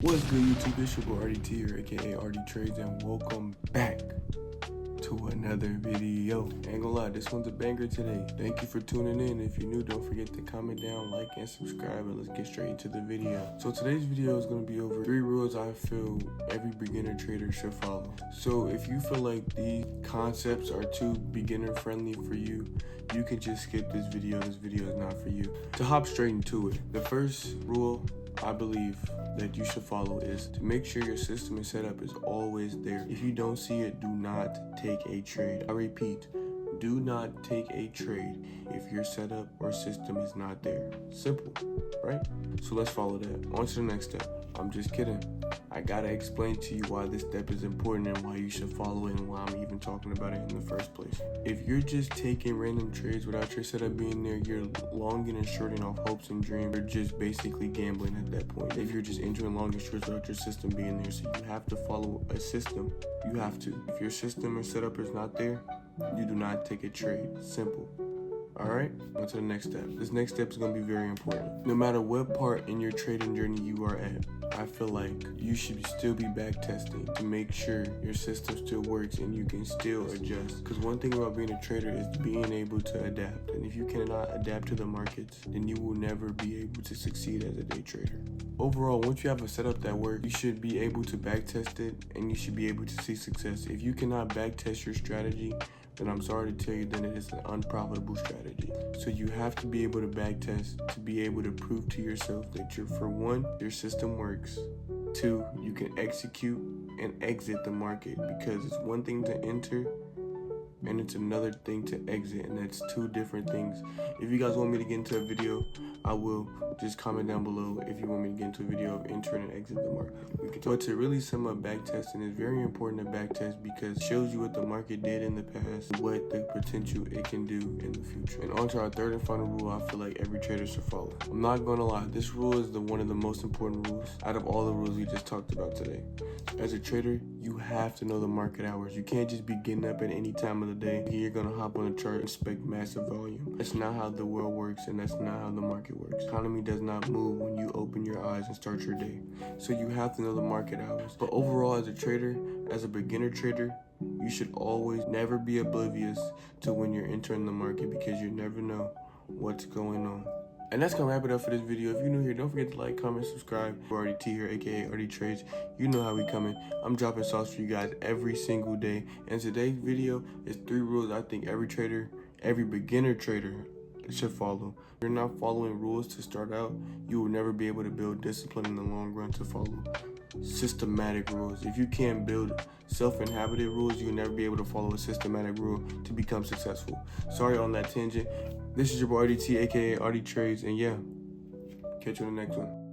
What's good, YouTube? It's your boy RDT here, aka RD Trades, and welcome back to another video. Ain't gonna lie, this one's a banger today. Thank you for tuning in. If you're new, don't forget to comment down, like, and subscribe, and let's get straight into the video. So today's video is gonna be over 3 rules I feel every beginner trader should follow. So if you feel like these concepts are too beginner friendly for you, you can just skip this video. This video is not for you. To hop straight into it, the first rule I believe that you should follow is to make sure your system and setup is always there. If you don't see it, do not take a trade. I repeat, do not take a trade if your setup or system is not there. Simple, right? So let's follow that. On to the next step. I'm just kidding. I gotta explain to you why this step is important and why you should follow it and why I'm even talking about it in the first place. If you're just taking random trades without your setup being there, you're longing and shorting off hopes and dreams. You're just basically gambling at that point. If you're just entering long and shorts without your system being there, so you have to follow a system. You have to. If your system or setup is not there, you do not take a trade. Simple. Alright, on to the next step. This next step is going to be very important. No matter what part in your trading journey you are at, I feel like you should still be back testing to make sure your system still works and you can still adjust. Because one thing about being a trader is being able to adapt. And if you cannot adapt to the markets, then you will never be able to succeed as a day trader. Overall, once you have a setup that works, you should be able to back test it and you should be able to see success. If you cannot back test your strategy, then I'm sorry to tell you that it is an unprofitable strategy. So you have to be able to backtest to be able to prove to yourself that for one, your system works. 2, you can execute and exit the market, because it's one thing to enter and it's another thing to exit, and that's 2 different things. If you guys want me to get into a video, I will. Just comment down below if you want me to get into a video of entering and exit the market. But to really sum up backtesting, it's very important to backtest because it shows you what the market did in the past, what the potential it can do in the future. And on to our third and final rule I feel like every trader should follow. I'm not gonna lie, this rule is one of the most important rules out of all the rules we just talked about today. As a trader, you have to know the market hours. You can't just be getting up at any time of the day. You're gonna hop on a chart and expect massive volume. That's not how the world works, and that's not how the market works. Economy does not move when you open your eyes and start your day. So you have to know the market hours. But overall, as a trader, as a beginner trader, you should always never be oblivious to when you're entering the market, because you never know what's going on. And that's gonna wrap it up for this video. If you're new here, don't forget to like, comment, subscribe. We're RDT here, aka RD Trades. You know how we coming. I'm dropping sauce for you guys every single day. And today's video is 3 rules I think every trader, every beginner trader should follow. If you're not following rules to start out, you will never be able to build discipline in the long run to follow systematic rules. If you can't build self-inhabited rules, you'll never be able to follow a systematic rule to become successful. Sorry on that tangent. This is your boy RDT, aka RD Trades, and yeah, catch you in the next one.